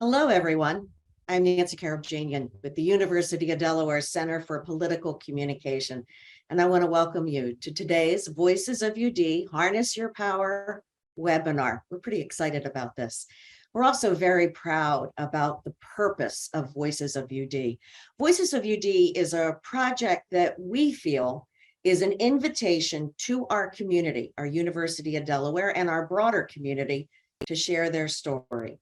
Hello, everyone. I'm Nancy Karabjanian with the University of Delaware Center for Political Communication, and I want to welcome you to today's Voices of UD Harness Your Power webinar. We're pretty excited about this. We're also very proud about the purpose of Voices of UD. Voices of UD is a project that we feel is an invitation to our community, our University of Delaware, and our broader community to share their story.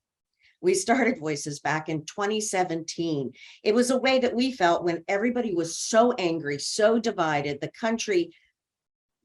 We started Voices back in 2017. It was a way that we felt when everybody was so angry, so divided, the country,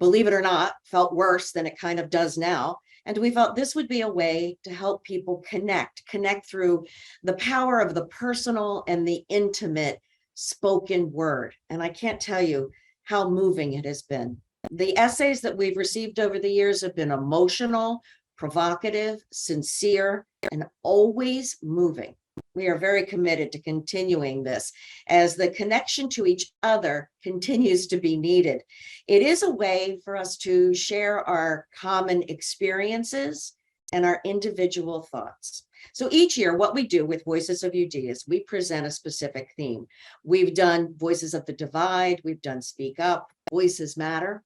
believe it or not, felt worse than it kind of does now. And we felt this would be a way to help people connect through the power of the personal and the intimate spoken word. And I can't tell you how moving it has been. The essays that we've received over the years have been emotional, provocative, sincere, and always moving. We are very committed to continuing this as the connection to each other continues to be needed. It is a way for us to share our common experiences and our individual thoughts. So each year, what we do with Voices of UD is we present a specific theme. We've done Voices of the Divide, we've done Speak Up, Voices Matter.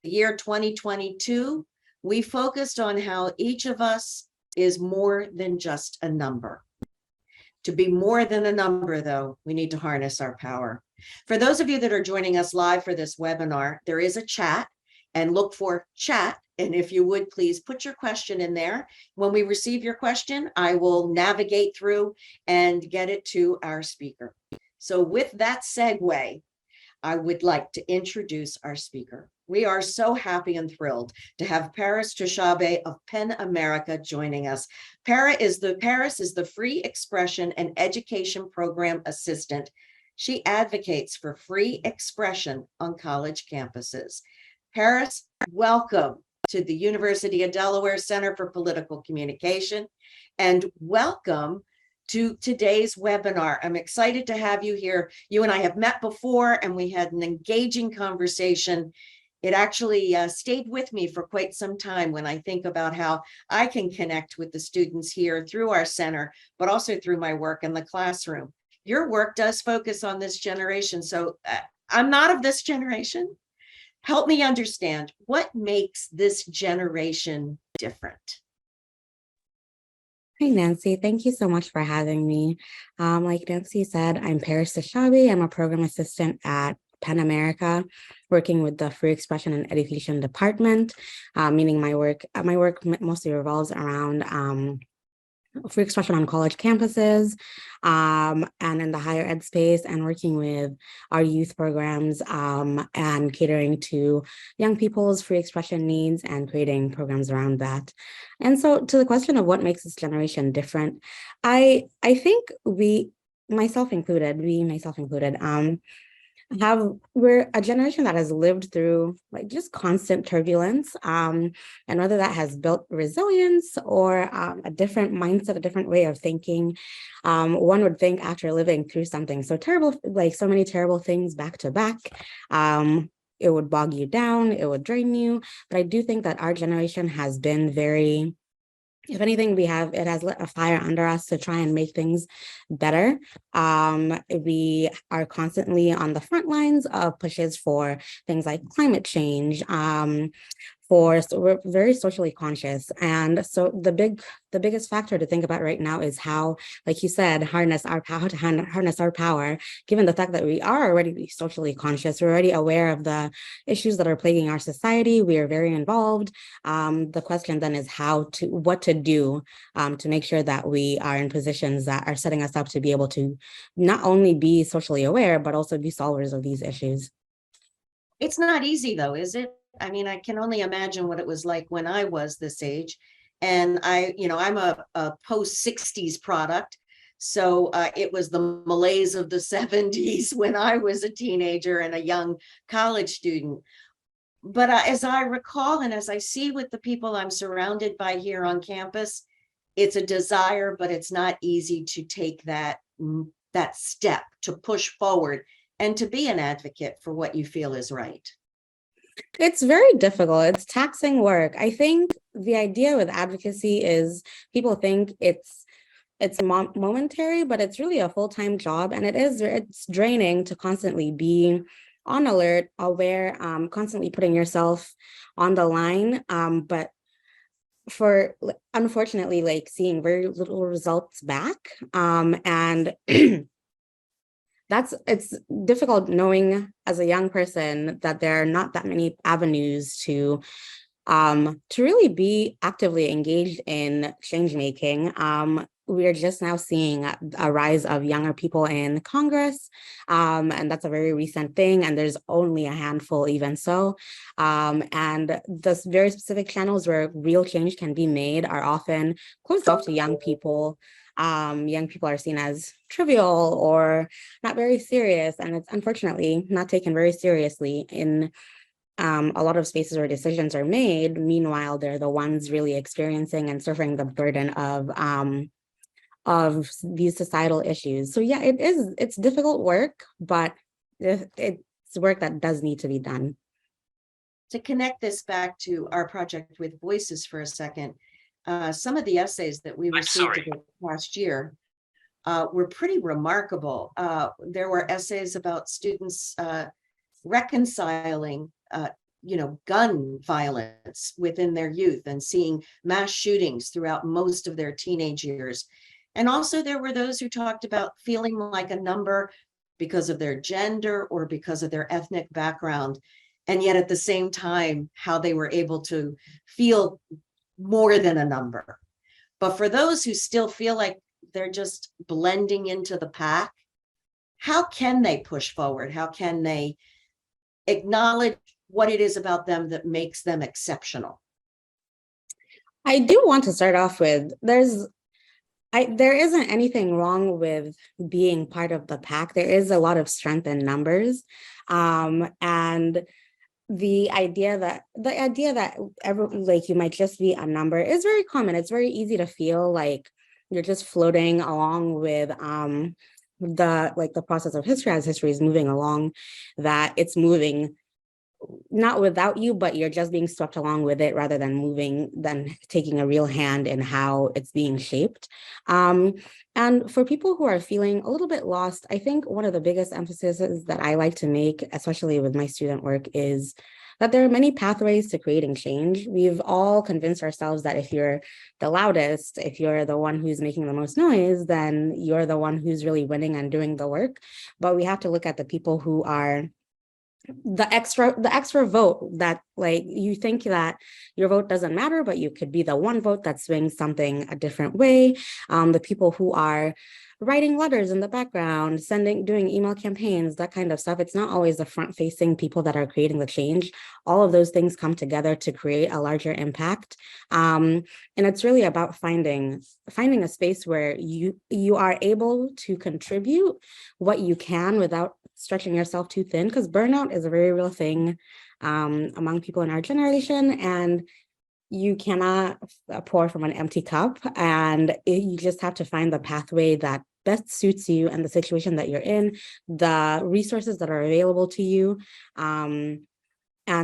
The year 2022, we focused on how each of us is more than just a number. To be more than a number, though, we need to harness our power. For those of you that are joining us live for this webinar, there is a chat, and look for chat. And if you would, please put your question in there. When we receive your question, I will navigate through and get it to our speaker. So with that segue, I would like to introduce our speaker. We are so happy and thrilled to have Paris Tushabe of PEN America joining us. Paris is the Free Expression and Education Program Assistant. She advocates for free expression on college campuses. Paris, welcome to the University of Delaware Center for Political Communication, and welcome to today's webinar. I'm excited to have you here. You and I have met before, and we had an engaging conversation. It actually stayed with me for quite some time when I think about how I can connect with the students here through our center, but also through my work in the classroom. Your work does focus on this generation. So I'm not of this generation. Help me understand what makes this generation different. Hi, Nancy. Thank you so much for having me. Like Nancy said, I'm Paris Tushabe. I'm a program assistant at PEN America, working with the Free Expression and Education Department, meaning my work mostly revolves around free expression on college campuses and in the higher ed space, and working with our youth programs and catering to young people's free expression needs and creating programs around that. And so to the question of what makes this generation different, I think myself included, we're a generation that has lived through like just constant turbulence, and whether that has built resilience or a different mindset, a different way of thinking. One would think after living through something so terrible, like so many terrible things back to back, it would bog you down, it would drain you. But I do think that our generation has been very, if anything, it has lit a fire under us to try and make things better. We are constantly on the front lines of pushes for things like climate change, so we're very socially conscious. And so the biggest factor to think about right now is how, like you said, harness our power, given the fact that we are already socially conscious. We're already aware of the issues that are plaguing our society. We are very involved. The question then is what to do to make sure that we are in positions that are setting us up to be able to not only be socially aware, but also be solvers of these issues. It's not easy though, is it? I mean, I can only imagine what it was like when I was this age. And I'm a post-60s product. So it was the malaise of the 70s when I was a teenager and a young college student. But as I recall, and as I see with the people I'm surrounded by here on campus, it's a desire, but it's not easy to take that step to push forward and to be an advocate for what you feel is right. It's very difficult. It's taxing work. I think the idea with advocacy is people think it's it's momentary, but it's really a full-time job, and it's draining to constantly be on alert, aware, constantly putting yourself on the line. But for unfortunately, like seeing very little results back. And it's difficult knowing as a young person that there are not that many avenues to really be actively engaged in change making. We're just now seeing a rise of younger people in Congress, and that's a very recent thing, and there's only a handful even so. And the very specific channels where real change can be made are often closed off to young people. Young people are seen as trivial or not very serious, and it's unfortunately not taken very seriously in a lot of spaces where decisions are made. Meanwhile, they're the ones really experiencing and suffering the burden of these societal issues. So yeah, it's difficult work, but it's work that does need to be done. To connect this back to our project with Voices for a second, some of the essays that we received last year were pretty remarkable. There were essays about students reconciling gun violence within their youth and seeing mass shootings throughout most of their teenage years. And also there were those who talked about feeling like a number because of their gender or because of their ethnic background. And yet at the same time, how they were able to feel more than a number. But for those who still feel like they're just blending into the pack, how can they push forward? How can they acknowledge what it is about them that makes them exceptional? I do want to start off with there isn't anything wrong with being part of the pack. There is a lot of strength in numbers, and the idea that you might just be a number is very common. It's very easy to feel like you're just floating along with the process of history as history is moving along, that it's moving not without you, but you're just being swept along with it rather than taking a real hand in how it's being shaped. And for people who are feeling a little bit lost, I think one of the biggest emphases that I like to make, especially with my student work, is that there are many pathways to creating change. We've all convinced ourselves that if you're the loudest, if you're the one who's making the most noise, then you're the one who's really winning and doing the work. But we have to look at the people who are the extra vote, that like you think that your vote doesn't matter, but you could be the one vote that swings something a different way. The people who are writing letters in the background, doing email campaigns, that kind of stuff. It's not always the front-facing people that are creating the change. All of those things come together to create a larger impact. And it's really about finding a space where you are able to contribute what you can without stretching yourself too thin, because burnout is a very real thing among people in our generation, and you cannot pour from an empty cup, and you just have to find the pathway that best suits you and the situation that you're in, the resources that are available to you, and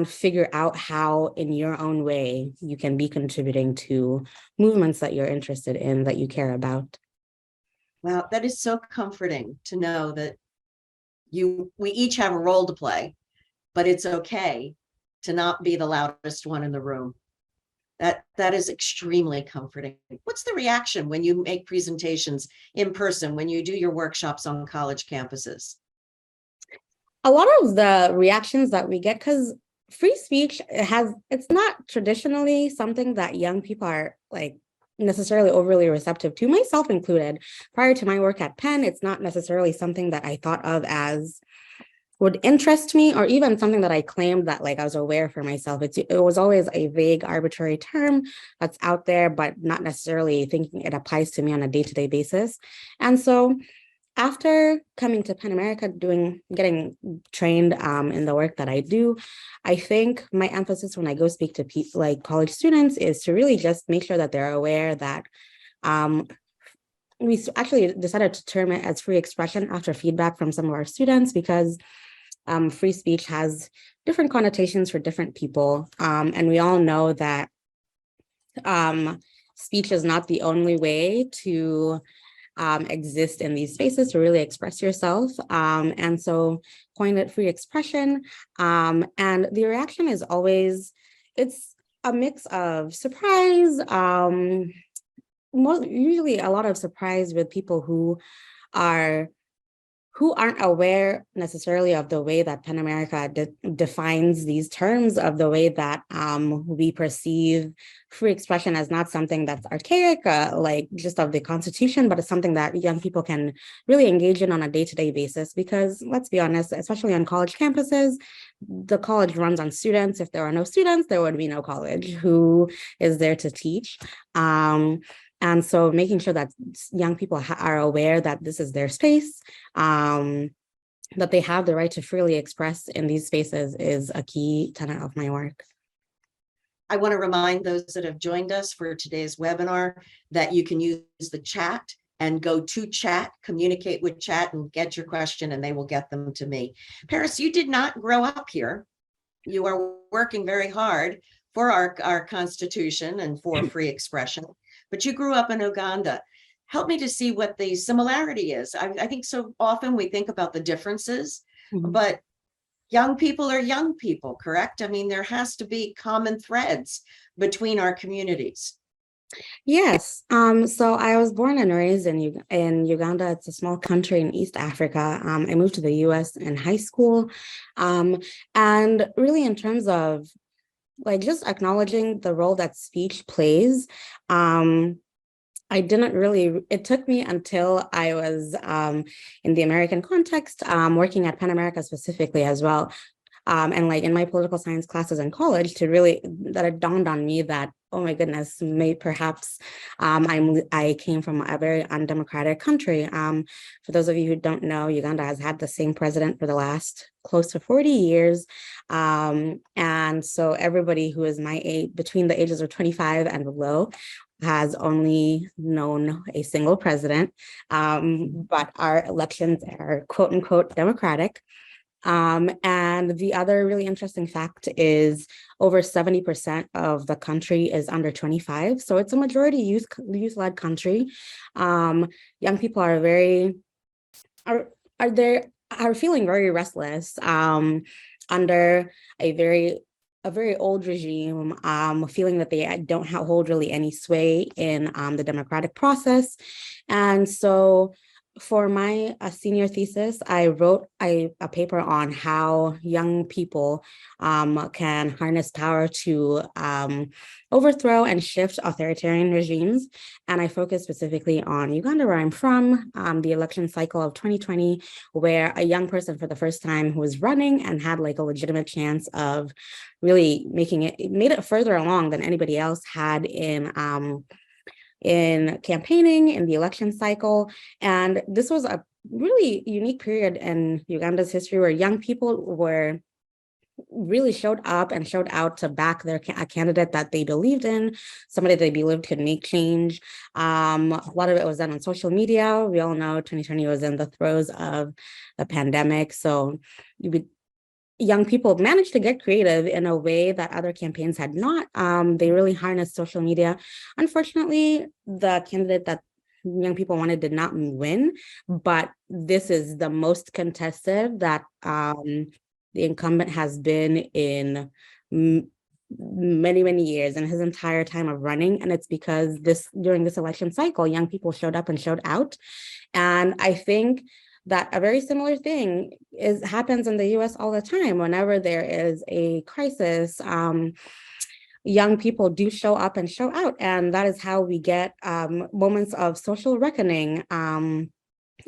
figure out how in your own way you can be contributing to movements that you're interested in, that you care about. Wow, that is so comforting to know that we each have a role to play, but it's okay to not be the loudest one in the room. That is extremely comforting. What's the reaction when you make presentations in person, when you do your workshops on college campuses? A lot of the reactions that we get, because free speech it's not traditionally something that young people are like necessarily overly receptive to, myself included. Prior to my work at Penn, it's not necessarily something that I thought of as would interest me, or even something that I claimed that like I was aware for myself. It was always a vague, arbitrary term that's out there, but not necessarily thinking it applies to me on a day-to-day basis. And so after coming to Penn America, getting trained in the work that I do, I think my emphasis when I go speak to people like college students is to really just make sure that they're aware that we actually decided to term it as free expression after feedback from some of our students, because free speech has different connotations for different people. And we all know that speech is not the only way to exist in these spaces to really express yourself. And so coined it free expression. And the reaction is always, it's a mix of surprise, usually a lot of surprise with people who aren't aware necessarily of the way that PEN America defines these terms, of the way that we perceive free expression as not something that's archaic, like just of the Constitution, but it's something that young people can really engage in on a day-to-day basis. Because let's be honest, especially on college campuses, the college runs on students. If there are no students, there would be no college. Who is there to teach? And so making sure that young people are aware that this is their space, that they have the right to freely express in these spaces is a key tenet of my work. I want to remind those that have joined us for today's webinar that you can use the chat and go to chat, communicate with chat and get your question and they will get them to me. Paris, you did not grow up here. You are working very hard for our Constitution and for free expression, but you grew up in Uganda. Help me to see what the similarity is. I think so often we think about the differences, but young people are young people, correct? I mean, there has to be common threads between our communities. Yes. So I was born and raised in Uganda. It's a small country in East Africa. I moved to the US in high school. And really in terms of like just acknowledging the role that speech plays, I didn't really, it took me until I was in the American context, working at PEN America specifically as well. And like in my political science classes in college to really, that it dawned on me that, oh my goodness, perhaps I came from a very undemocratic country. For those of you who don't know, Uganda has had the same president for the last close to 40 years. And so everybody who is my age, between the ages of 25 and below, has only known a single president, but our elections are quote unquote democratic. And the other really interesting fact is over 70% of the country is under 25. So it's a majority youth-led country. Young people are feeling very restless under a very old regime, feeling that they don't hold really any sway in the democratic process. And so for my senior thesis, I wrote a paper on how young people can harness power to overthrow and shift authoritarian regimes. And I focused specifically on Uganda, where I'm from, the election cycle of 2020, where a young person for the first time who was running and had like a legitimate chance of really made it further along than anybody else had in campaigning in the election cycle. And this was a really unique period in Uganda's history where young people really showed up and showed out to back a candidate that they believed in, somebody they believed could make change. A lot of it was done on social media. We all know 2020 was in the throes of the pandemic. So young people managed to get creative in a way that other campaigns had not. They really harnessed social media. Unfortunately, the candidate that young people wanted did not win, but this is the most contested that the incumbent has been in many, many years in his entire time of running. And it's because during this election cycle, young people showed up and showed out. And I think that a very similar thing happens in the US all the time. Whenever there is a crisis, young people do show up and show out. And that is how we get moments of social reckoning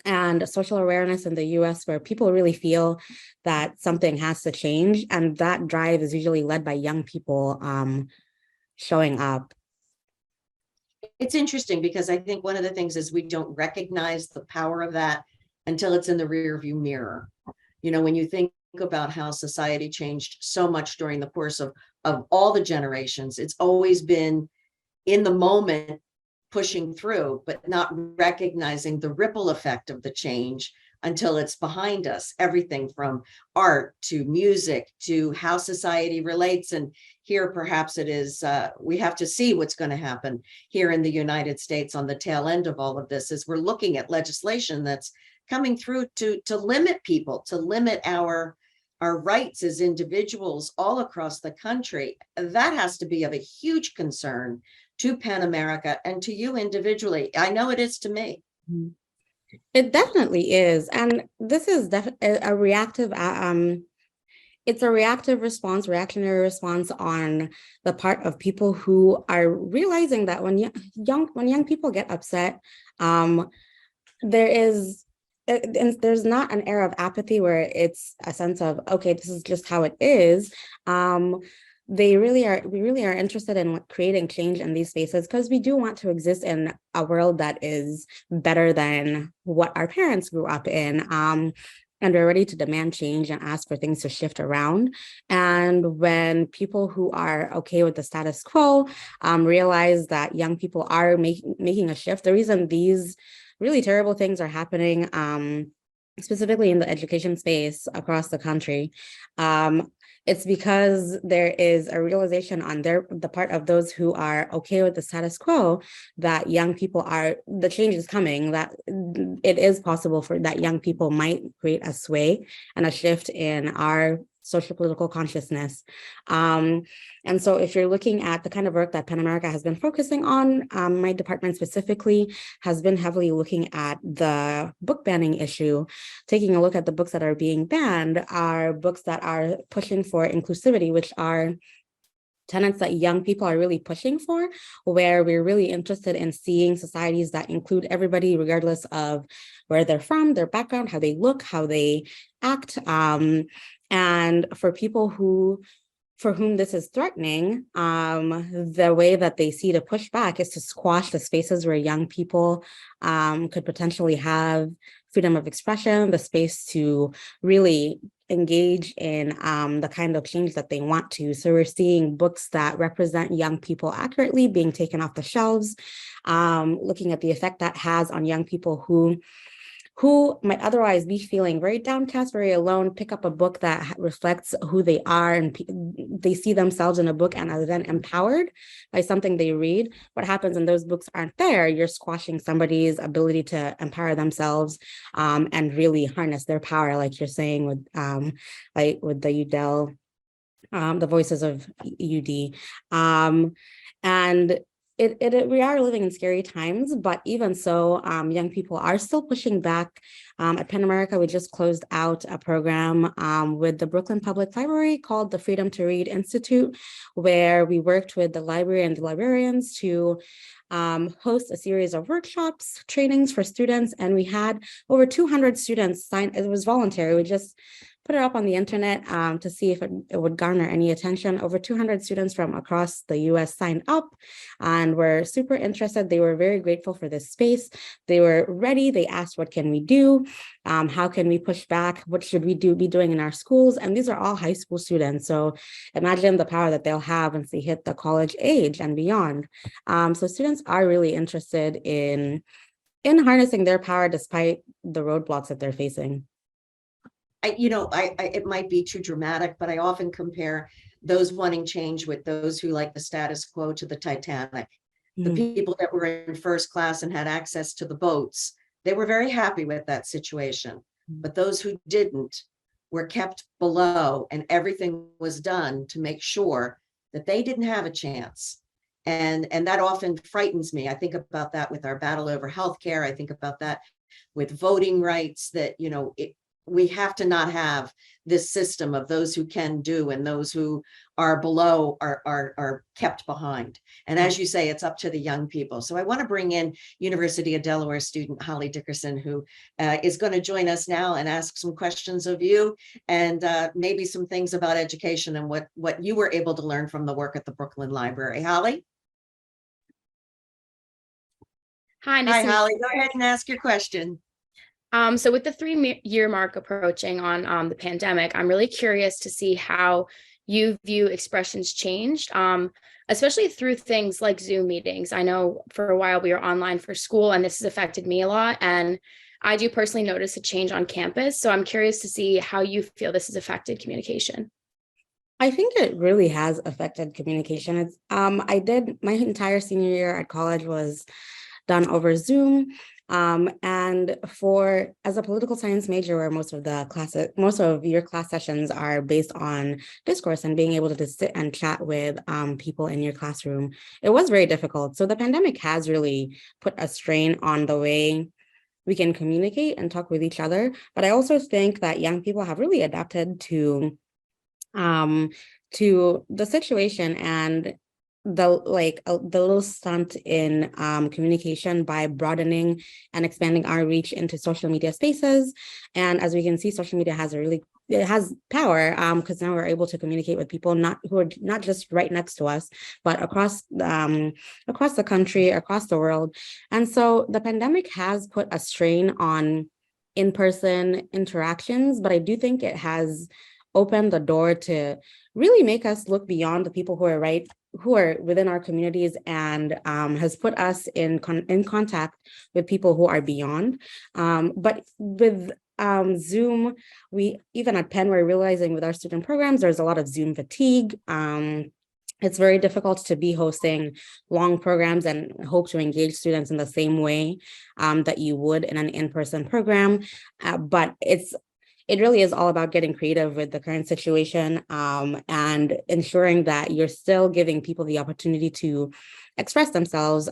and social awareness in the US, where people really feel that something has to change. And that drive is usually led by young people showing up. It's interesting because I think one of the things is we don't recognize the power of that until it's in the rearview mirror. You know, when you think about how society changed so much during the course of all the generations, it's always been in the moment pushing through, but not recognizing the ripple effect of the change until it's behind us. Everything from art to music to how society relates. And here perhaps it is, we have to see what's going to happen here in the United States on the tail end of all of this, as we're looking at legislation that's coming through to limit people, to limit our rights as individuals all across the country. That has to be of a huge concern to Pan America and to you individually. I know it is to me. It definitely is. And this is a reactive, it's a reactive response, reactionary response on the part of people who are realizing that when young people get upset, there's not an era of apathy where it's a sense of, okay, this is just how it is. We really are interested in creating change in these spaces because we do want to exist in a world that is better than what our parents grew up in. And we're ready to demand change and ask for things to shift around. And when people who are okay with the status quo realize that young people are making a shift, the reason these really terrible things are happening, specifically in the education space across the country, it's because there is a realization on the part of those who are okay with the status quo that the change is coming, that it is possible for that young people might create a sway and a shift in our social political consciousness. And so if you're looking at the kind of work that Pan America has been focusing on, my department specifically has been heavily looking at the book banning issue, taking a look at the books that are being banned are books that are pushing for inclusivity, which are tenets that young people are really pushing for, where we're really interested in seeing societies that include everybody, regardless of where they're from, their background, how they look, how they act. And for people for whom this is threatening, the way that they see to push back is to squash the spaces where young people could potentially have freedom of expression, the space to really engage in the kind of change that they want to. So we're seeing books that represent young people accurately being taken off the shelves, looking at the effect that has on young people who might otherwise be feeling very downcast, very alone, pick up a book that reflects who they are, and they see themselves in a book and are then empowered by something they read. What happens when those books aren't there? You're squashing somebody's ability to empower themselves and really harness their power, like you're saying with the UDEL, the voices of UD. And we are living in scary times, but even so, young people are still pushing back. At Pan America, we just closed out a program with the Brooklyn Public Library called the Freedom to Read Institute, where we worked with the library and the librarians to host a series of workshops, trainings for students, and we had over 200 students sign. It was voluntary. We just put it up on the internet to see if it would garner any attention. Over 200 students from across the US signed up and were super interested. They were very grateful for this space. They were ready. They asked, what can we do? How can we push back? What should we be doing in our schools? And these are all high school students. So imagine the power that they'll have once they hit the college age and beyond. So students are really interested in harnessing their power despite the roadblocks that they're facing. It might be too dramatic, but I often compare those wanting change with those who like the status quo to the Titanic. The people that were in first class and had access to the boats, they were very happy with that situation. But those who didn't were kept below, and everything was done to make sure that they didn't have a chance. And that often frightens me. I think about that with our battle over healthcare. I think about that with voting rights, that, we have to not have this system of those who can do and those who are below are kept behind. And as you say, it's up to the young people. So I want to bring in University of Delaware student Holly Dickerson, who is going to join us now and ask some questions of you and maybe some things about education and what you were able to learn from the work at the Brooklyn Library. Holly? Hi, Holly, go ahead and ask your question. So with the 3-year mark approaching on the pandemic, I'm really curious to see how you view expressions changed, especially through things like Zoom meetings. I know for a while we were online for school, and this has affected me a lot. And I do personally notice a change on campus. So I'm curious to see how you feel this has affected communication. I think it really has affected communication. I did my entire senior year at college was done over Zoom. And for as a political science major, where most of your class sessions are based on discourse and being able to just sit and chat with people in your classroom, it was very difficult. So the pandemic has really put a strain on the way we can communicate and talk with each other. But I also think that young people have really adapted um, to the situation and the little stunt in communication by broadening and expanding our reach into social media spaces. And as we can see, social media has it has power because now we're able to communicate with people who are not just right next to us, but across the country, across the world. And so the pandemic has put a strain on in-person interactions, but I do think it has opened the door to really make us look beyond the people who are within our communities and has put us in contact with people who are beyond. But with Zoom, we even at Penn, we're realizing with our student programs, there's a lot of Zoom fatigue. It's very difficult to be hosting long programs and hope to engage students in the same way that you would in an in-person program. But it really is all about getting creative with the current situation and ensuring that you're still giving people the opportunity to express themselves.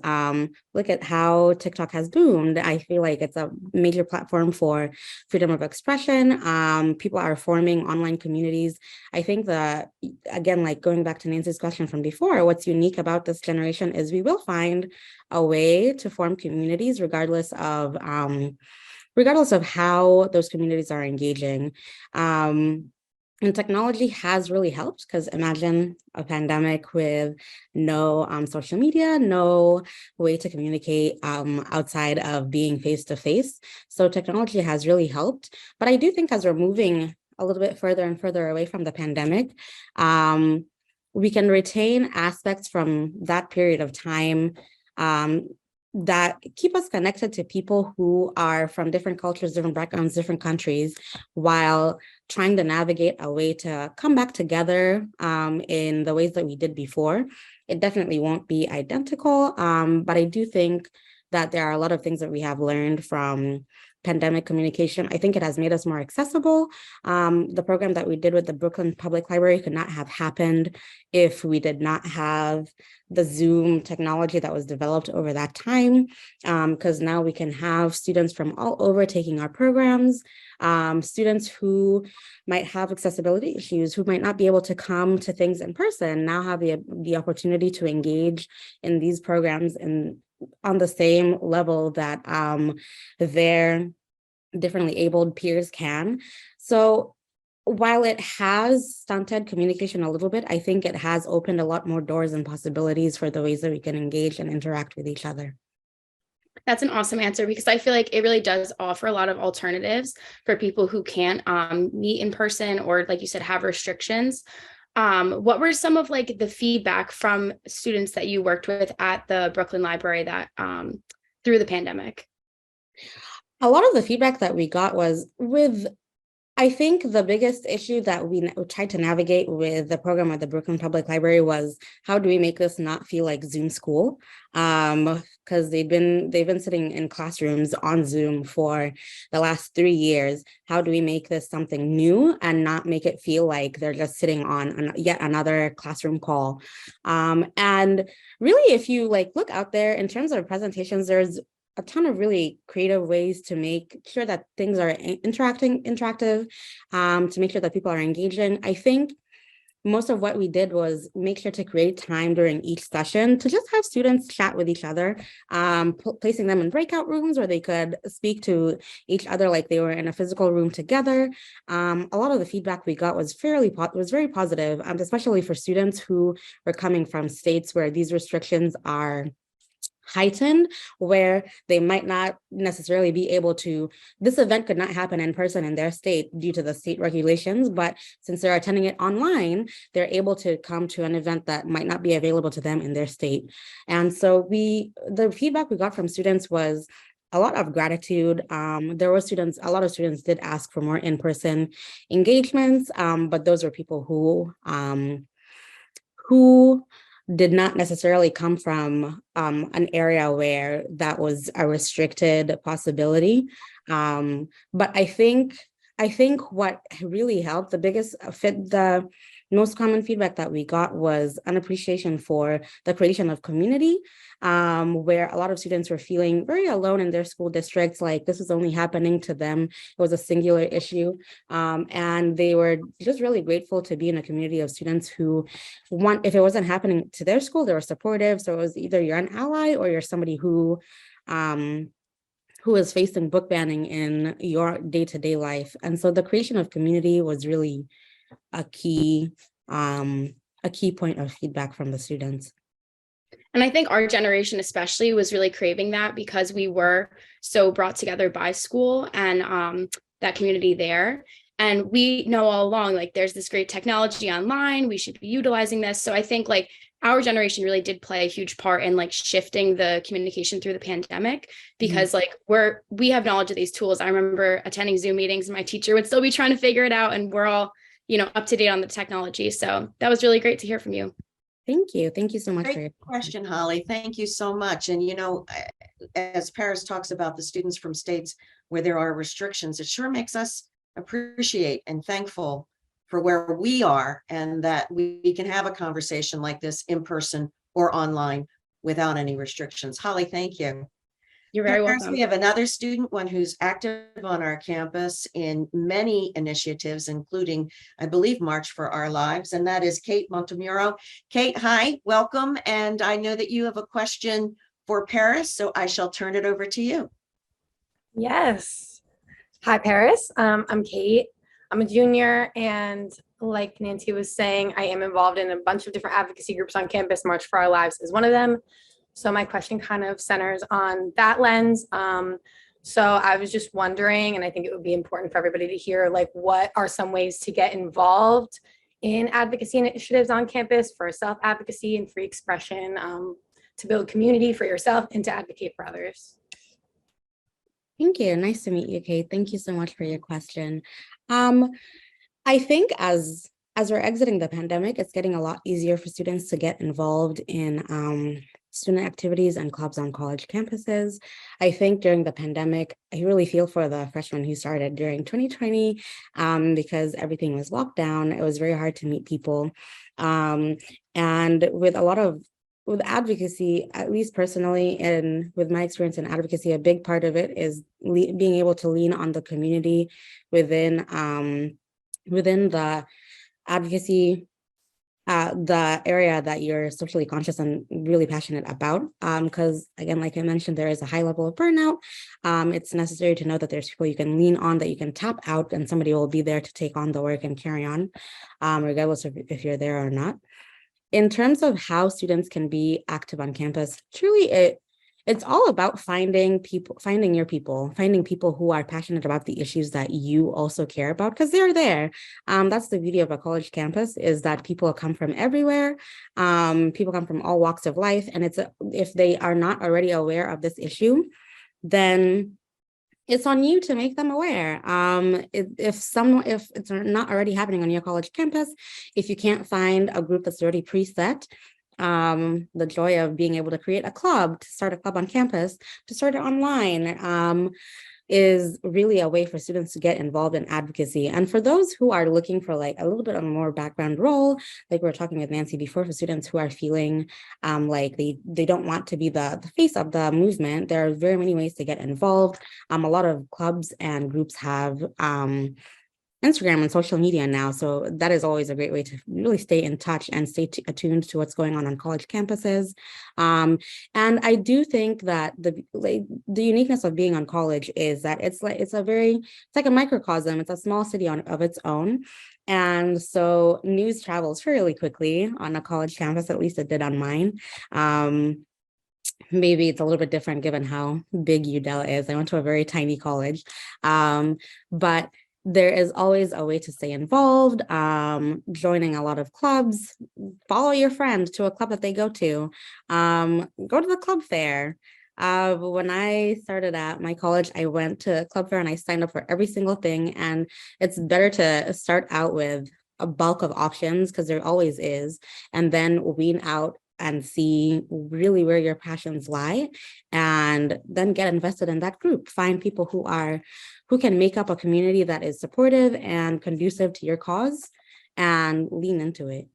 Look at how TikTok has boomed. I feel like it's a major platform for freedom of expression. People are forming online communities. I think that, again, like going back to Nancy's question from before, what's unique about this generation is we will find a way to form communities regardless of how those communities are engaging. And technology has really helped because imagine a pandemic with no social media, no way to communicate outside of being face-to-face. So technology has really helped. But I do think as we're moving a little bit further and further away from the pandemic, we can retain aspects from that period of time that keep us connected to people who are from different cultures, different backgrounds, different countries, while trying to navigate a way to come back together in the ways that we did before. It definitely won't be identical, but I do think that there are a lot of things that we have learned from pandemic communication. I think it has made us more accessible. The program that we did with the Brooklyn Public Library could not have happened if we did not have the Zoom technology that was developed over that time, because now we can have students from all over taking our programs, students who might have accessibility issues, who might not be able to come to things in person, now have the opportunity to engage in these programs and on the same level that their differently abled peers can. So while it has stunted communication a little bit, I think it has opened a lot more doors and possibilities for the ways that we can engage and interact with each other. That's an awesome answer because I feel like it really does offer a lot of alternatives for people who can't meet in person or, like you said, have restrictions. What were some of like the feedback from students that you worked with at the Brooklyn Library that through the pandemic? A lot of the feedback that we got was I think the biggest issue that we tried to navigate with the program at the Brooklyn Public Library was how do we make this not feel like Zoom school? Because they've been sitting in classrooms on Zoom for the last 3 years. How do we make this something new and not make it feel like they're just sitting on yet another classroom call? And really, if you look out there in terms of presentations, there's a ton of really creative ways to make sure that things are interactive, to make sure that people are engaging. I think most of what we did was make sure to create time during each session to just have students chat with each other, placing them in breakout rooms where they could speak to each other like they were in a physical room together. A lot of the feedback we got was very positive, especially for students who were coming from states where these restrictions are heightened, where they might not necessarily be able to, this event could not happen in person in their state due to the state regulations, but since they're attending it online, they're able to come to an event that might not be available to them in their state. And so the feedback we got from students was a lot of gratitude. There were students, a lot of students did ask for more in-person engagements, but those were people who did not necessarily come from an area where that was a restricted possibility. But I think what really helped, the most common feedback that we got was an appreciation for the creation of community, where a lot of students were feeling very alone in their school districts, like this was only happening to them. It was a singular issue. And they were just really grateful to be in a community of students who if it wasn't happening to their school, they were supportive. So it was either you're an ally or you're somebody who is facing book banning in your day-to-day life. And so the creation of community was really a key point of feedback from the students. And I think our generation especially was really craving that because we were so brought together by school and that community there. And we know all along, like, there's this great technology online, we should be utilizing this. So I think like our generation really did play a huge part in like shifting the communication through the pandemic, because like we have knowledge of these tools. I remember attending Zoom meetings and my teacher would still be trying to figure it out, and we're all, up to date on the technology. So that was really great to hear from you. Thank you. Thank you so much for your question, Holly. Thank you so much. And, as Paris talks about the students from states where there are restrictions, it sure makes us appreciate and thankful for where we are, and that we can have a conversation like this in person or online without any restrictions. Holly, thank you. You're very Paris, welcome. we have another student, one who's active on our campus in many initiatives, including, I believe, March for Our Lives, and that is Kate Montemuro. Kate, hi, welcome. And I know that you have a question for Paris, so I shall turn it over to you. Yes. Hi, Paris. I'm Kate. I'm a junior, and like Nancy was saying, I am involved in a bunch of different advocacy groups on campus. March for Our Lives is one of them. So my question kind of centers on that lens. So I was just wondering, and I think it would be important for everybody to hear, like, what are some ways to get involved in advocacy initiatives on campus for self-advocacy and free expression, to build community for yourself and to advocate for others? Thank you. Nice to meet you, Kate. Thank you so much for your question. I think as we're exiting the pandemic, it's getting a lot easier for students to get involved in student activities and clubs on college campuses. I think during the pandemic, I really feel for the freshmen who started during 2020 because everything was locked down. It was very hard to meet people. And with advocacy, at least personally, and with my experience in advocacy, a big part of it is being able to lean on the community within the advocacy, the area that you're socially conscious and really passionate about. Because again, like I mentioned, there is a high level of burnout. It's necessary to know that there's people you can lean on, that you can tap out, and somebody will be there to take on the work and carry on, regardless of if you're there or not. In terms of how students can be active on campus, truly it's all about finding people who are passionate about the issues that you also care about, because they're there. That's the beauty of a college campus, is that people come from everywhere. People come from all walks of life. And if they are not already aware of this issue, then it's on you to make them aware. If it's not already happening on your college campus, if you can't find a group that's already preset, the joy of being able to create a club, to start a club on campus, to start it online, is really a way for students to get involved in advocacy. And for those who are looking for like a little bit of a more background role, like we were talking with Nancy before, for students who are feeling like they don't want to be the face of the movement, there are very many ways to get involved. A lot of clubs and groups have Instagram and social media now. So that is always a great way to really stay in touch and stay attuned to what's going on college campuses. And I do think that the uniqueness of being on college is that it's like a microcosm. It's a small city of its own. And so news travels fairly quickly on a college campus, at least it did on mine. Maybe it's a little bit different given how big UDEL is. I went to a very tiny college, but there is always a way to stay involved, joining a lot of clubs, follow your friend to a club that they go to the club fair, But when I started at my college, I went to Club Fair and I signed up for every single thing. And it's better to start out with a bulk of options because there always is, and then wean out and see really where your passions lie, and then get invested in that group. Find people who can make up a community that is supportive and conducive to your cause, and lean into it.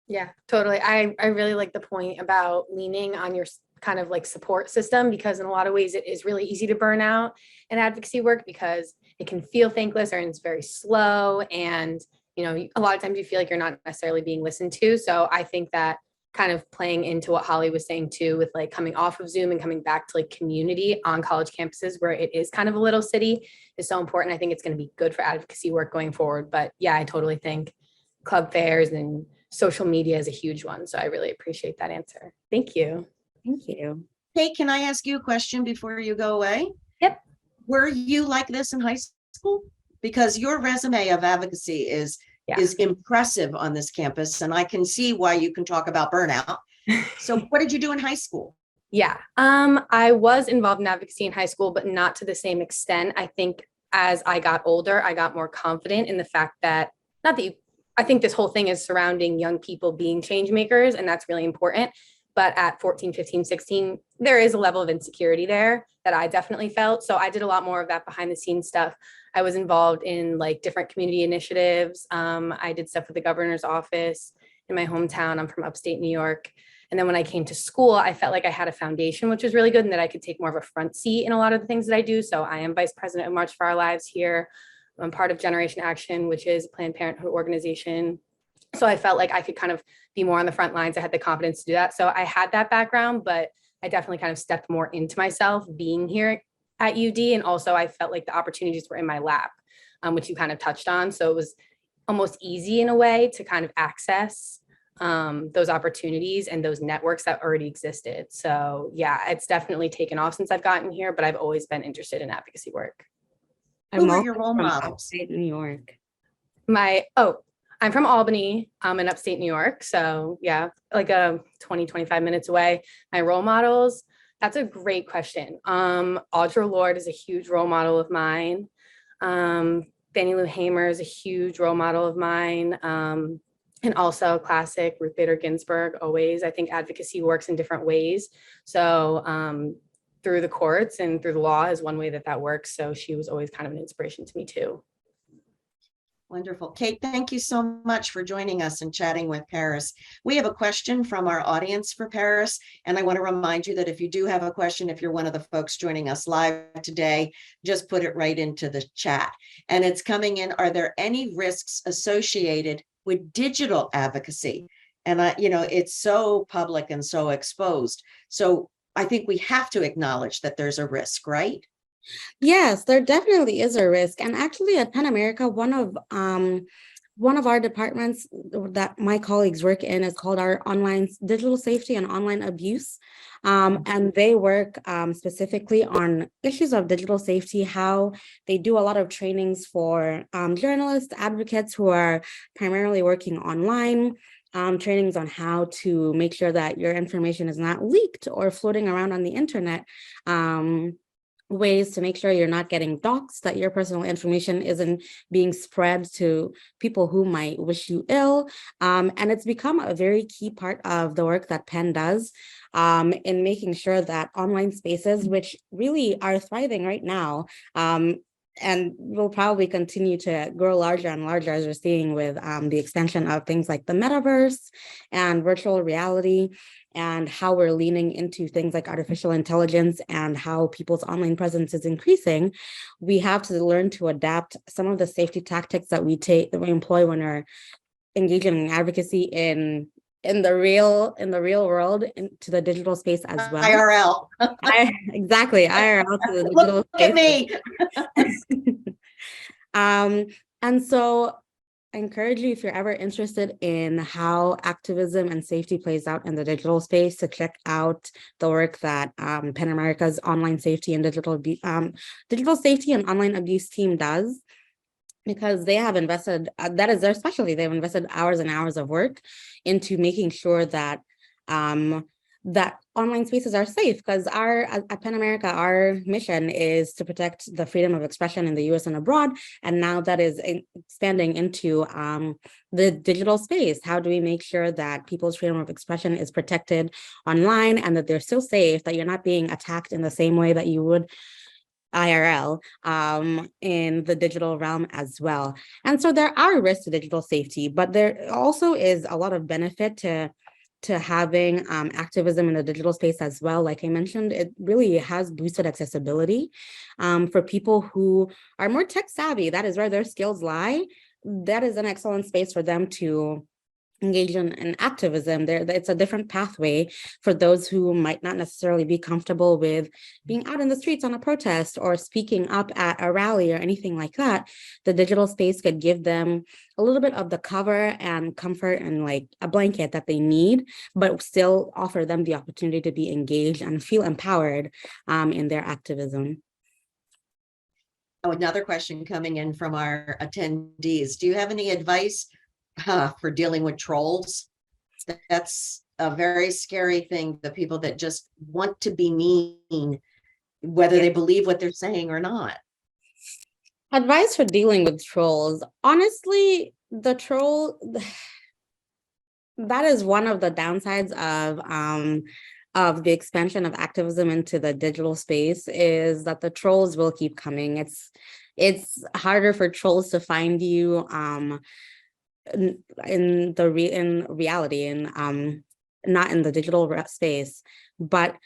Yeah, totally. I really like the point about leaning on your kind of like support system, because in a lot of ways it is really easy to burn out in advocacy work because it can feel thankless or it's very slow. And, a lot of times you feel like you're not necessarily being listened to. So I think that kind of playing into what Holly was saying too, with like coming off of Zoom and coming back to like community on college campuses where it is kind of a little city is so important. I think it's going to be good for advocacy work going forward. But yeah, I totally think club fairs and social media is a huge one. So I really appreciate that answer. Thank you. Thank you. Hey, can I ask you a question before you go away? Yep. Were you like this in high school? Because your resume of advocacy is impressive on this campus, and I can see why you can talk about burnout. So what did you do in high school? Yeah, I was involved in advocacy in high school, but not to the same extent. I think as I got older, I got more confident in the fact that, I think this whole thing is surrounding young people being change makers, and that's really important. But at 14, 15, 16, there is a level of insecurity there that I definitely felt. So I did a lot more of that behind the scenes stuff. I was involved in like different community initiatives. I did stuff with the governor's office in my hometown. I'm from upstate New York. And then when I came to school, I felt like I had a foundation, which was really good, and that I could take more of a front seat in a lot of the things that I do. So I am vice president of March for Our Lives here. I'm part of Generation Action, which is a Planned Parenthood organization. So I felt like I could kind of be more on the front lines. I had the confidence to do that. So I had that background, but I definitely kind of stepped more into myself being here at UD. And also I felt like the opportunities were in my lap, which you kind of touched on. So it was almost easy in a way to kind of access those opportunities and those networks that already existed. So yeah, it's definitely taken off since I've gotten here, but I've always been interested in advocacy work. Who were your role models? Upstate New York. I'm from Albany. I'm in upstate New York. So yeah, like 25 minutes away. My role models, that's a great question. Audre Lorde is a huge role model of mine. Fannie Lou Hamer is a huge role model of mine. And also classic Ruth Bader Ginsburg, always. I think advocacy works in different ways. So through the courts and through the law is one way that works. So she was always kind of an inspiration to me too. Wonderful. Kate, thank you so much for joining us and chatting with Paris. We have a question from our audience for Paris, and I want to remind you that if you do have a question, if you're one of the folks joining us live today, just put it right into the chat. And it's coming in, are there any risks associated with digital advocacy? And it's so public and so exposed. So I think we have to acknowledge that there's a risk, right? Yes, there definitely is a risk. And actually at PEN America, one of our departments that my colleagues work in is called our online digital safety and online abuse. And they work specifically on issues of digital safety, how they do a lot of trainings for journalists, advocates who are primarily working online, trainings on how to make sure that your information is not leaked or floating around on the internet. Ways to make sure you're not getting doxxed, that your personal information isn't being spread to people who might wish you ill. And it's become a very key part of the work that PEN does in making sure that online spaces, which really are thriving right now, and will probably continue to grow larger and larger as we're seeing with the extension of things like the metaverse and virtual reality, and how we're leaning into things like artificial intelligence and how people's online presence is increasing. We have to learn to adapt some of the safety tactics that we employ when we're engaging in advocacy in the real world into the digital space as well. IRL. Exactly, IRL to the digital Look space. at me. And so I encourage you, if you're ever interested in how activism and safety plays out in the digital space, to check out the work that PEN America's online safety and digital safety and online abuse team does, because they have invested, that is their specialty, they've invested hours and hours of work into making sure that that online spaces are safe, because at PEN America, our mission is to protect the freedom of expression in the US and abroad. And now that is expanding into the digital space. How do we make sure that people's freedom of expression is protected online and that they're still safe, that you're not being attacked in the same way that you would IRL in the digital realm as well. And so there are risks to digital safety, but there also is a lot of benefit to having activism in the digital space as well. Like I mentioned, it really has boosted accessibility for people who are more tech savvy. That is where their skills lie. That is an excellent space for them to engage in activism. It's a different pathway for those who might not necessarily be comfortable with being out in the streets on a protest or speaking up at a rally or anything like that. The digital space could give them a little bit of the cover and comfort and like a blanket that they need, but still offer them the opportunity to be engaged and feel empowered in their activism. Oh, another question coming in from our attendees. Do you have any advice for dealing with trolls? That's a very scary thing. The people that just want to be mean, whether they believe what they're saying or not. Advice for dealing with trolls. Honestly, that is one of the downsides of the expansion of activism into the digital space, is that the trolls will keep coming. It's harder for trolls to find you in reality, and not in the digital space. But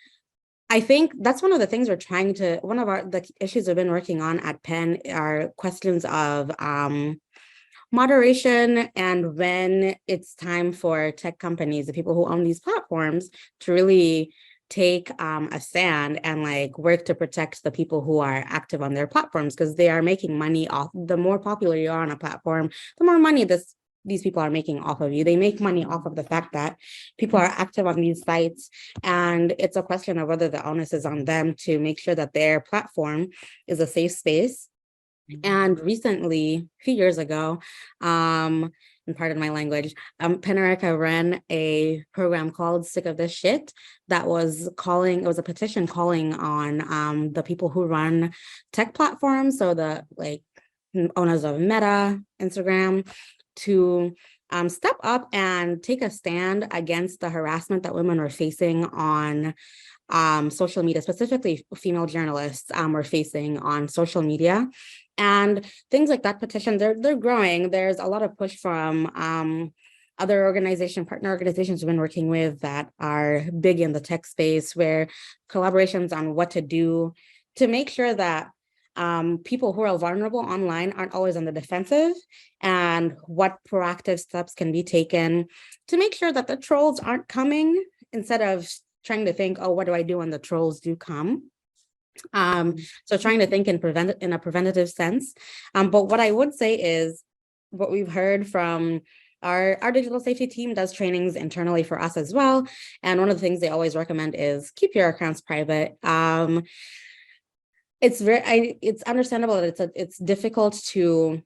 I think that's one of the things one of the issues we've been working on at Penn are questions of moderation, and when it's time for tech companies, the people who own these platforms, to really take a stand and like work to protect the people who are active on their platforms, because they are making money off. The more popular you are on a platform, the more money these people are making off of you. They make money off of the fact that people are active on these sites, and it's a question of whether the onus is on them to make sure that their platform is a safe space. And recently, a few years ago, and pardon my language, PEN America ran a program called Sick of This Shit that was it was a petition calling on the people who run tech platforms, so the like owners of Meta, Instagram, to step up and take a stand against the harassment that women were facing on social media, specifically female journalists were facing on social media. And things like that petition, they're growing. There's a lot of push from other partner organizations we've been working with that are big in the tech space, where collaborations on what to do to make sure that people who are vulnerable online aren't always on the defensive, and what proactive steps can be taken to make sure that the trolls aren't coming, instead of trying to think, oh, what do I do when the trolls do come? So trying to think in a preventative sense. But what I would say is, what we've heard from our digital safety team does trainings internally for us as well. And one of the things they always recommend is keep your accounts private. It's understandable that it's difficult to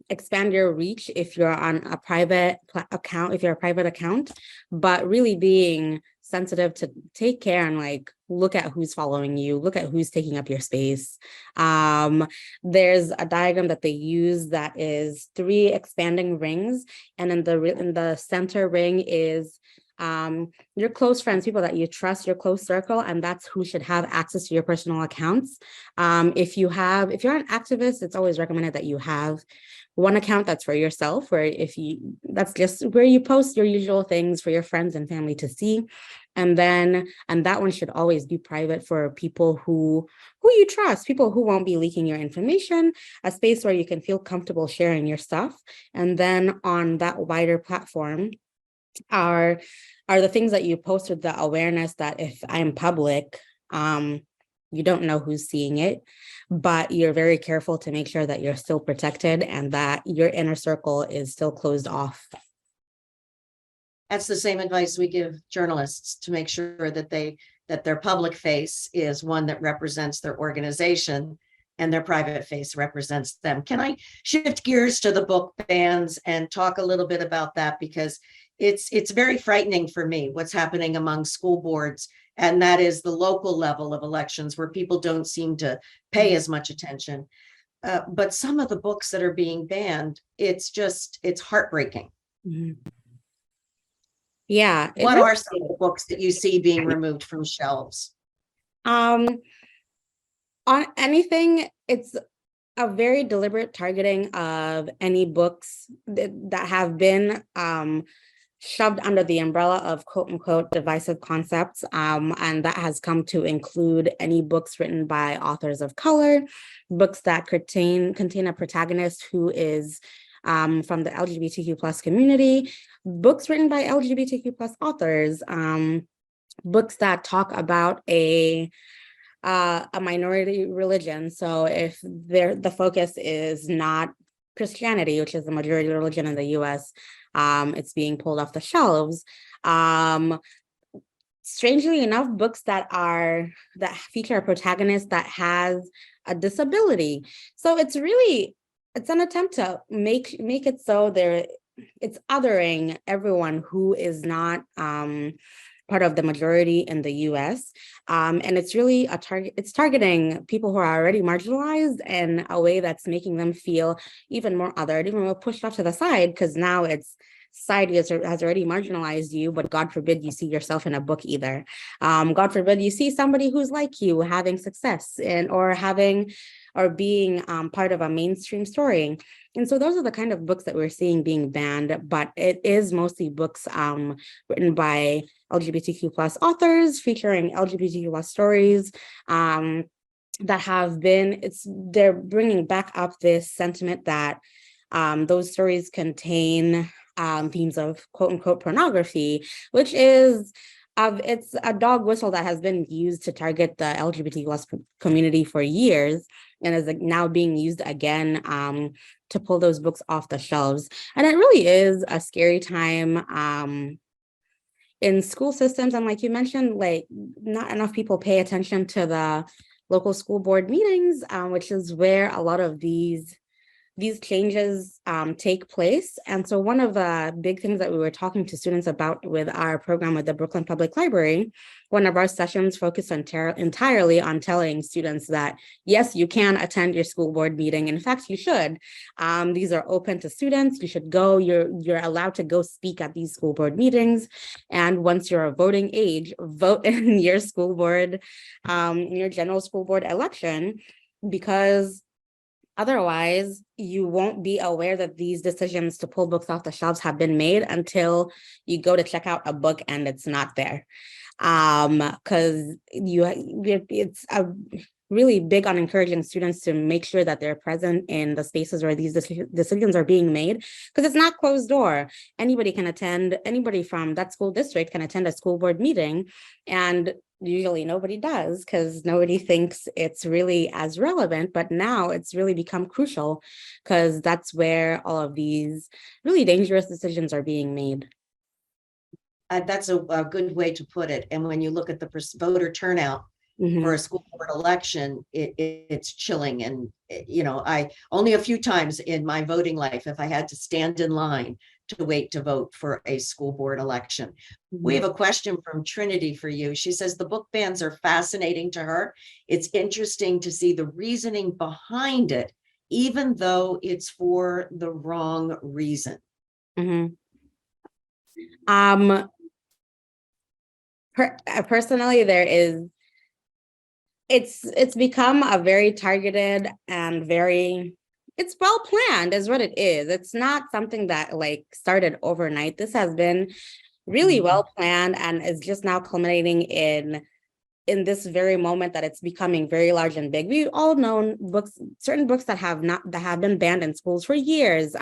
expand your reach if you're on a private account, but really being sensitive to take care and like look at who's following you, look at who's taking up your space. There's a diagram that they use that is 3 expanding rings, and in the center ring is your close friends, people that you trust, your close circle, and that's who should have access to your personal accounts. If you're an activist, it's always recommended that you have one account that's for yourself, that's just where you post your usual things for your friends and family to see. And that one should always be private for people who you trust, people who won't be leaking your information, a space where you can feel comfortable sharing your stuff. And then on that wider platform are the things that you post with the awareness that if I'm public, you don't know who's seeing it, but you're very careful to make sure that you're still protected and that your inner circle is still closed off. That's the same advice we give journalists, to make sure that their public face is one that represents their organization and their private face represents them. Can I shift gears to the book bans and talk a little bit about that? Because it's very frightening for me what's happening among school boards. And that is the local level of elections where people don't seem to pay as much attention. But some of the books that are being banned, it's heartbreaking. Mhm. Yeah, it What really are some of the books that you see being removed from shelves? um on anything, it's a very deliberate targeting of any books that have been shoved under the umbrella of quote unquote divisive concepts. And that has come to include any books written by authors of color, books that contain a protagonist who is from the LGBTQ plus community, books written by LGBTQ plus authors, books that talk about a minority religion. So if the focus is not Christianity, which is the majority religion in the US, it's being pulled off the shelves. Strangely enough, books that feature a protagonist that has a disability. So it's an attempt to make it so it's othering everyone who is not part of the majority in the US. And it's really it's targeting people who are already marginalized in a way that's making them feel even more othered, even more pushed off to the side, because now society has already marginalized you, but God forbid you see yourself in a book either. God forbid you see somebody who's like you having success or being part of a mainstream story. And so those are the kind of books that we're seeing being banned, but it is mostly books written by LGBTQ plus authors featuring LGBTQ plus stories they're bringing back up this sentiment that those stories contain themes of quote unquote pornography, which is it's a dog whistle that has been used to target the LGBTQ plus community for years and is now being used again to pull those books off the shelves. And it really is a scary time in school systems. And like you mentioned, like not enough people pay attention to the local school board meetings, which is where a lot of these changes take place. And so one of the big things that we were talking to students about with our program with the Brooklyn Public Library, one of our sessions focused entirely on telling students that, yes, you can attend your school board meeting. In fact, you should. These are open to students. You should go. You're allowed to go speak at these school board meetings. And once you're of voting age, vote in your school board, in your general school board election, because otherwise, you won't be aware that these decisions to pull books off the shelves have been made until you go to check out a book and it's not there. Because it's a really big on encouraging students to make sure that they're present in the spaces where these decisions are being made, because it's not closed door. Anybody from that school district can attend a school board meeting, and usually nobody does because nobody thinks it's really as relevant, but now it's really become crucial because that's where all of these really dangerous decisions are being made. That's a good way to put it. And when you look at the voter turnout for a school board election, it's chilling. And, I only a few times in my voting life, if I had to stand in line to wait to vote for a school board election. We have a question from Trinity for you. She says the book bans are fascinating to her. It's interesting to see the reasoning behind it, even though it's for the wrong reason. Personally, it's become a very targeted and it's well planned is what it is. It's not something that like started overnight. This has been really well planned and is just now culminating in this very moment that it's becoming very large and big. We've all known certain books that have been banned in schools for years.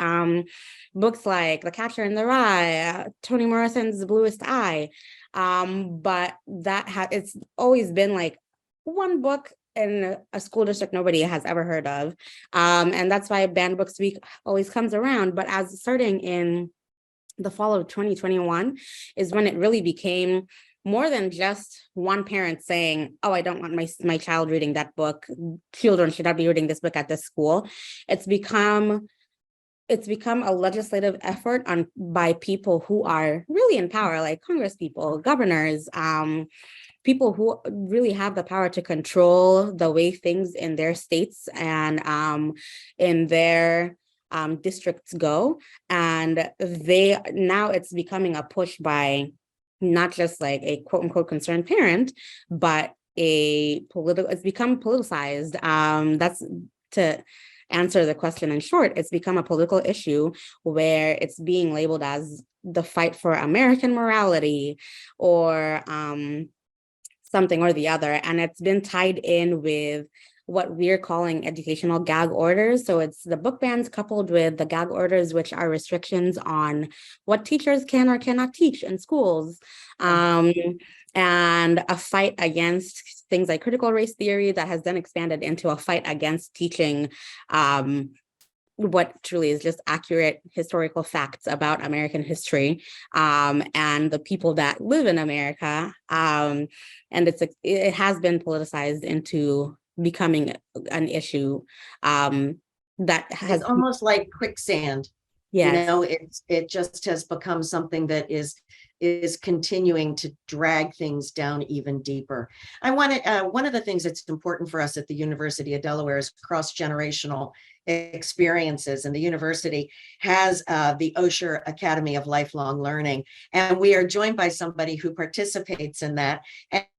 Books like The Catcher in the Rye, Toni Morrison's The Bluest Eye. But it's always been like one book in a school district nobody has ever heard of. And that's why Banned Books Week always comes around. But as starting in the fall of 2021 is when it really became more than just one parent saying, oh, I don't want my child reading that book. Children should not be reading this book at this school. It's become it's become a legislative effort by people who are really in power, like Congress people, governors, people who really have the power to control the way things in their states and in their districts go. And now it's becoming a push by not just like a quote unquote concerned parent, but it's become politicized. That's to answer the question in short, it's become a political issue where it's being labeled as the fight for American morality or something or the other. And it's been tied in with what we're calling educational gag orders. So it's the book bans coupled with the gag orders, which are restrictions on what teachers can or cannot teach in schools. And a fight against things like critical race theory that has then expanded into a fight against teaching what truly is just accurate historical facts about American history and the people that live in America. And it has been politicized into becoming an issue that has It's almost like quicksand. Yes. You know, it just has become something that is continuing to drag things down even deeper. One of the things that's important for us at the University of Delaware is cross-generational experiences, and the university has the Osher Academy of Lifelong Learning, and we are joined by somebody who participates in that.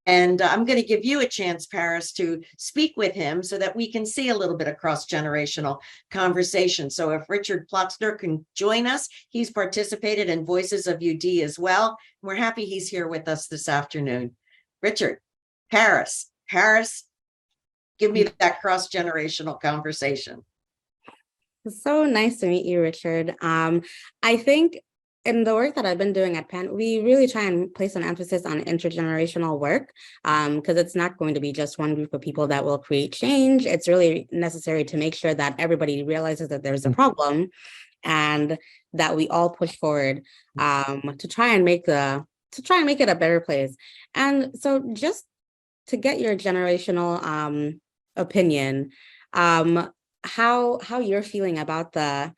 And I'm going to give you a chance, Paris, to speak with him so that we can see a little bit of cross-generational conversation. So if Richard Plotzner can join us, he's participated in Voices of UD as well. We're happy he's here with us this afternoon. Richard, Paris, give me that cross-generational conversation. So nice to meet you, Richard. I think in the work that I've been doing at Penn, we really try and place an emphasis on intergenerational work because it's not going to be just one group of people that will create change. It's really necessary to make sure that everybody realizes that there's a problem and that we all push forward to try and make it a better place. And so just to get your generational opinion, how you're feeling about the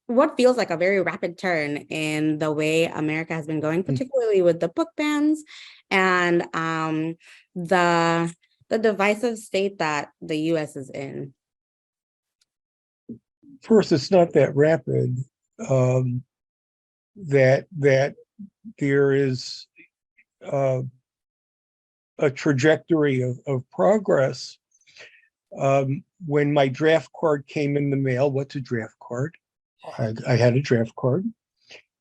what feels like a very rapid turn in the way America has been going, particularly with the book bans and the divisive state that the US is in. First, it's not that rapid. That there is a trajectory of progress. When my draft card came in the mail, what's a draft card? I had a draft card,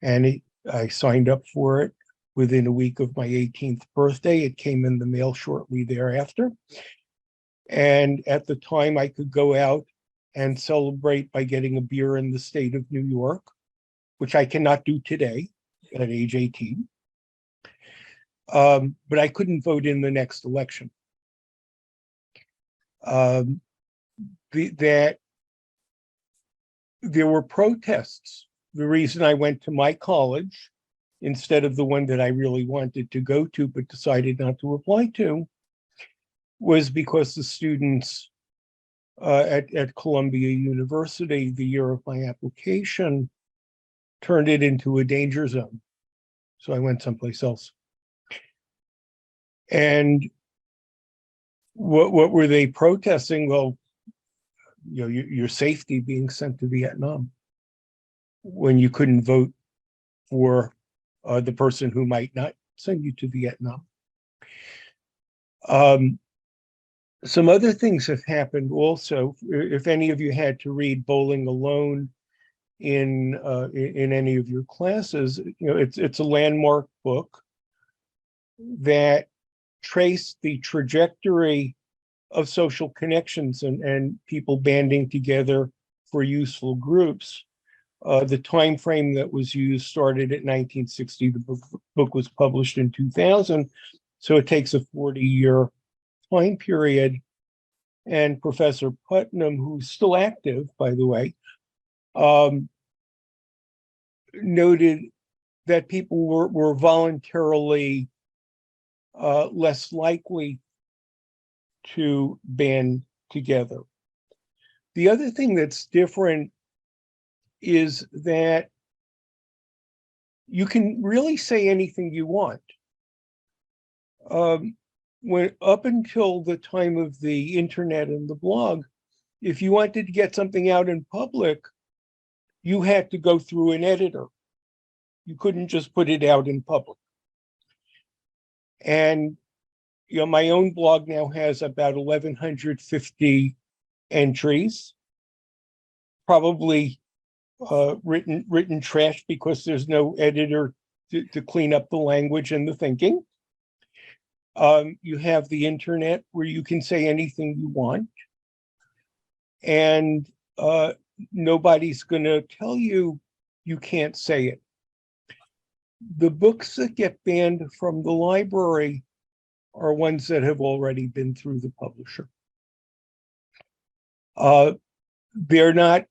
and I signed up for it within a week of my 18th birthday. It came in the mail shortly thereafter. And at the time, I could go out and celebrate by getting a beer in the state of New York, which I cannot do today at age 18. But I couldn't vote in the next election. That there were protests. The reason I went to my college instead of the one that I really wanted to go to but decided not to apply to was because the students at Columbia University, the year of my application, turned it into a danger zone. So I went someplace else. And what were they protesting? Well, you know, your safety being sent to Vietnam when you couldn't vote for the person who might not send you to Vietnam. Some other things have happened also. If any of you had to read Bowling Alone in any of your classes, you know, it's a landmark book that traced the trajectory of social connections and people banding together for useful groups. The time frame that was used started at 1960. The book was published in 2000, so it takes a 40-year time period. And Professor Putnam, who's still active, by the way, noted that people were voluntarily less likely to band together. The other thing that's different is that you can really say anything you want. When up until the time of the internet and the blog, if you wanted to get something out in public, you had to go through an editor. You couldn't just put it out in public. And my own blog now has about 1,150 entries, probably written trash because there's no editor to clean up the language and the thinking. You have the internet where you can say anything you want, and nobody's going to tell you you can't say it. The books that get banned from the library are ones that have already been through the publisher. They're not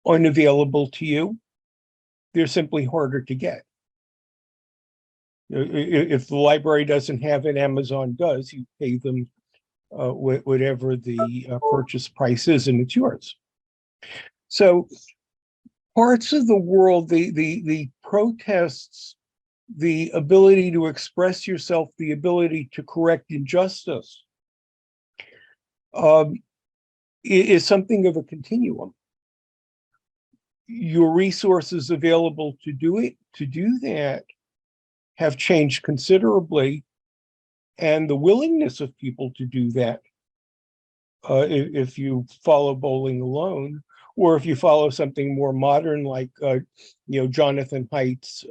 unavailable to you. They're simply harder to get. If the library doesn't have it, Amazon does. You pay them whatever the purchase price is, and it's yours. So parts of the world, the protests, the ability to express yourself, the ability to correct injustice, is something of a continuum. Your resources available to do that have changed considerably, and the willingness of people to do that, if you follow Bowling Alone, or if you follow something more modern like Jonathan Haidt's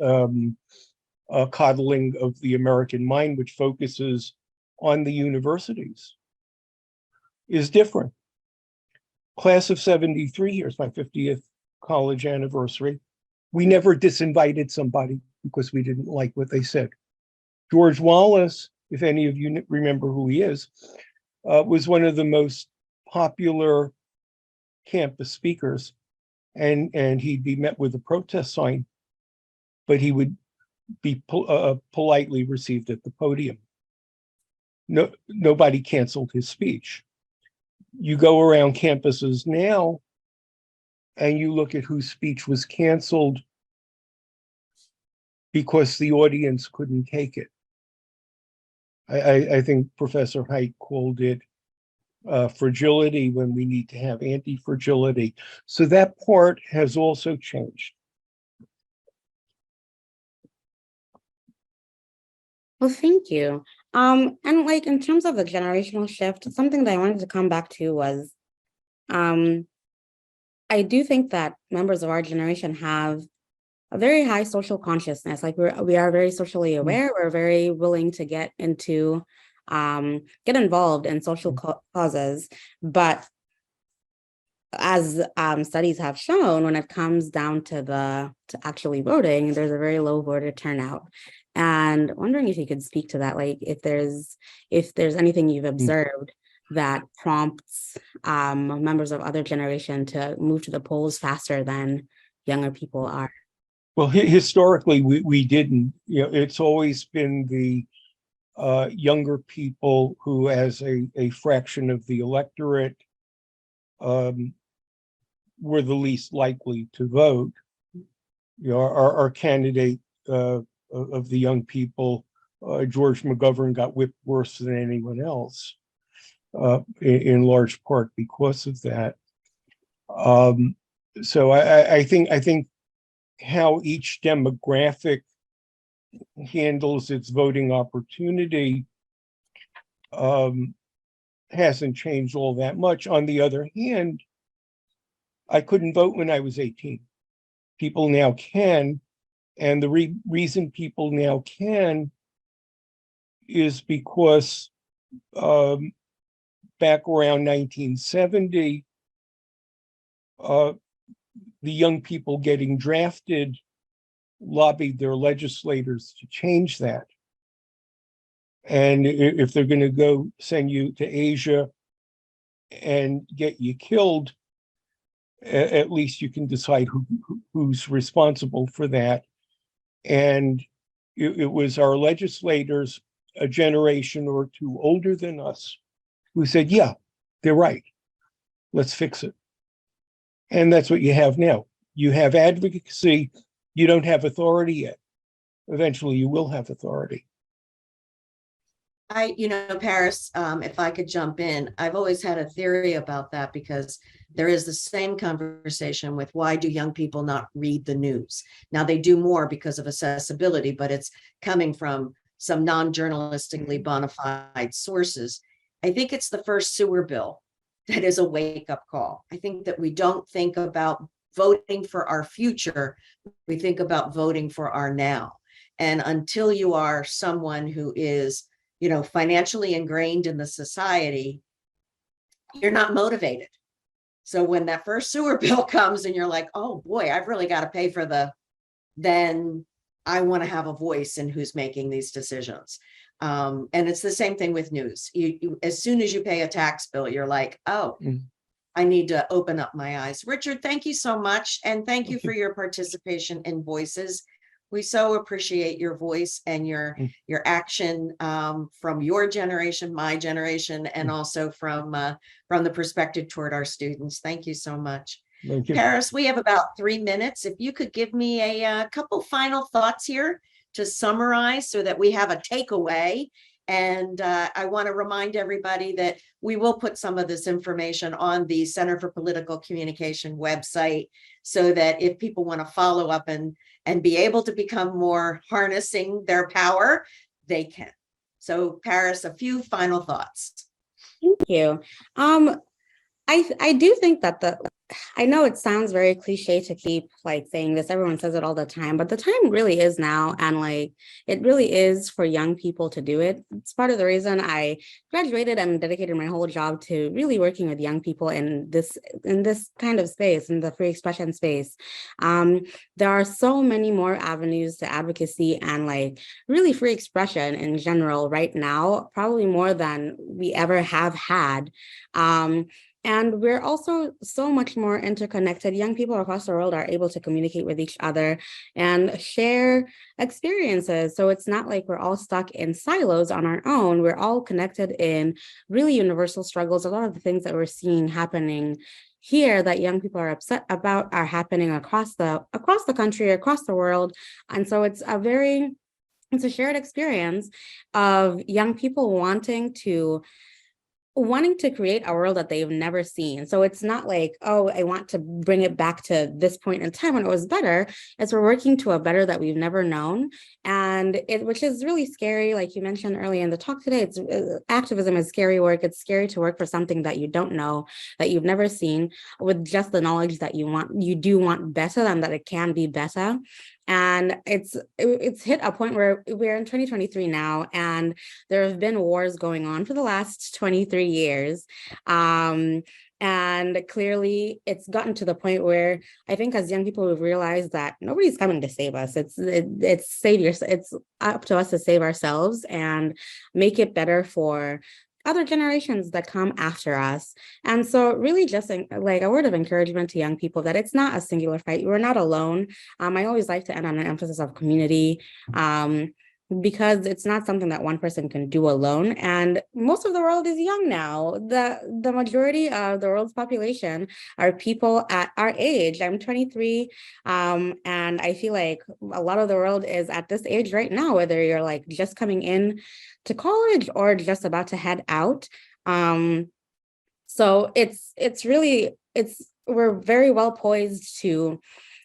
Coddling of the American Mind, which focuses on the universities, is different. Class of 73, here's my 50th college anniversary. We never disinvited somebody because we didn't like what they said. George Wallace, if any of you remember who he is, was one of the most popular campus speakers, and he'd be met with a protest sign, but he would be politely received at the podium. Nobody canceled his speech. You go around campuses now and you look at whose speech was canceled because the audience couldn't take it. I think Professor Haidt called it fragility when we need to have anti-fragility. So that part has also changed. Well, thank you. And like in terms of the generational shift, something that I wanted to come back to was, I do think that members of our generation have a very high social consciousness. Like we are very socially aware. We're very willing to get involved in social causes. But as studies have shown, when it comes down to actually voting, there's a very low voter turnout. And wondering if you could speak to that, like if there's anything you've observed that prompts members of other generation to move to the polls faster than younger people are. Well, historically, we didn't. It's always been the younger people who, as a fraction of the electorate, were the least likely to vote. Our candidate of the young people, George McGovern, got whipped worse than anyone else, in large part because of that. So I think how each demographic handles its voting opportunity hasn't changed all that much. On the other hand, I couldn't vote when I was 18. People now can. And the reason people now can is because back around 1970, the young people getting drafted lobbied their legislators to change that. And if they're going to go send you to Asia and get you killed, at least you can decide who's responsible for that. And it was our legislators, a generation or two older than us, who said, yeah, they're right. Let's fix it. And that's what you have now. You have advocacy. You don't have authority yet. Eventually, you will have authority. Paris, if I could jump in, I've always had a theory about that because there is the same conversation with why do young people not read the news? Now they do more because of accessibility, but it's coming from some non-journalistically bona fide sources. I think it's the first sewer bill that is a wake-up call. I think that we don't think about voting for our future, we think about voting for our now. And until you are someone who is financially ingrained in the society, you're not motivated. So when that first sewer bill comes and you're like, oh boy, I've really got to pay for then I want to have a voice in who's making these decisions. And it's the same thing with news. As soon as you pay a tax bill, you're like, oh, I need to open up my eyes. Richard, thank you so much. And thank you for your participation in Voices. We so appreciate your voice and your action from your generation, my generation, and also from the perspective toward our students. Thank you so much. Thank you. Paris, we have about 3 minutes. If you could give me a couple final thoughts here to summarize so that we have a takeaway. And I want to remind everybody that we will put some of this information on the Center for Political Communication website so that if people want to follow up and be able to become more harnessing their power, they can. So Paris, a few final thoughts. Thank you. I do think that I know it sounds very cliche to keep saying this, everyone says it all the time, but the time really is now. And it really is for young people to do it. It's part of the reason I graduated and dedicated my whole job to really working with young people in this kind of space, in the free expression space. There are so many more avenues to advocacy and really free expression in general right now, probably more than we ever have had. And we're also so much more interconnected. Young people across the world are able to communicate with each other and share experiences. So it's not like we're all stuck in silos on our own. We're all connected in really universal struggles. A lot of the things that we're seeing happening here that young people are upset about are happening across the country, across the world. And so it's a shared experience of young people wanting to create a world that they've never seen. So it's not like, oh, I want to bring it back to this point in time when it was better. It's we're working to a better that we've never known. And which is really scary. Like you mentioned earlier in the talk today, activism is scary work. It's scary to work for something that you don't know, that you've never seen, with just the knowledge that you do want better and that it can be better. And it's hit a point where we're in 2023 now, and there have been wars going on for the last 23 years. And clearly it's gotten to the point where I think as young people, we've realized that nobody's coming to save us. It's up to us to save ourselves and make it better for other generations that come after us. And so really just a word of encouragement to young people that it's not a singular fight. We're not alone. I always like to end on an emphasis of community, because it's not something that one person can do alone. And most of the world is young now. The majority of the world's population are people at our age. I'm 23, and I feel like a lot of the world is at this age right now, whether you're just coming in to college or just about to head out. So we're very well poised to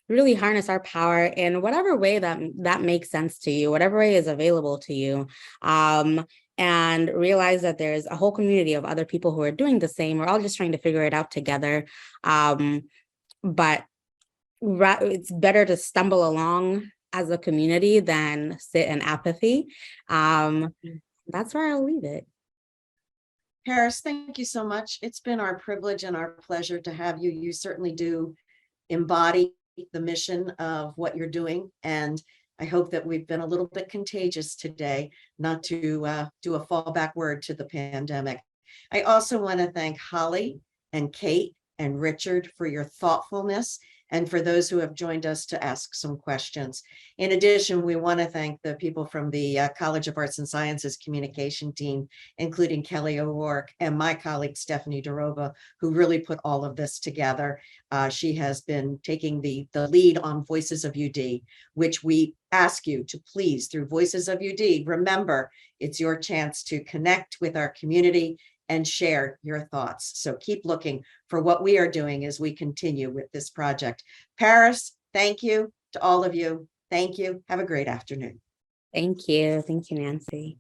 really harness our power in whatever way that makes sense to you, whatever way is available to you, and realize that there's a whole community of other people who are doing the same. We're all just trying to figure it out together. But it's better to stumble along as a community than sit in apathy. That's where I'll leave it. Paris, thank you so much. It's been our privilege and our pleasure to have you. You certainly do embody the mission of what you're doing. And I hope that we've been a little bit contagious today, not to do a fallback word to the pandemic. I also want to thank Holly and Kate and Richard for your thoughtfulness and for those who have joined us to ask some questions. In addition, we want to thank the people from the College of Arts and Sciences communication team, including Kelly O'Rourke and my colleague Stephanie Darova, who really put all of this together. She has been taking the lead on Voices of UD, which we ask you to please, through Voices of UD, remember, it's your chance to connect with our community and share your thoughts. So keep looking for what we are doing as we continue with this project. Paris, thank you to all of you. Thank you. Have a great afternoon. Thank you. Thank you, Nancy.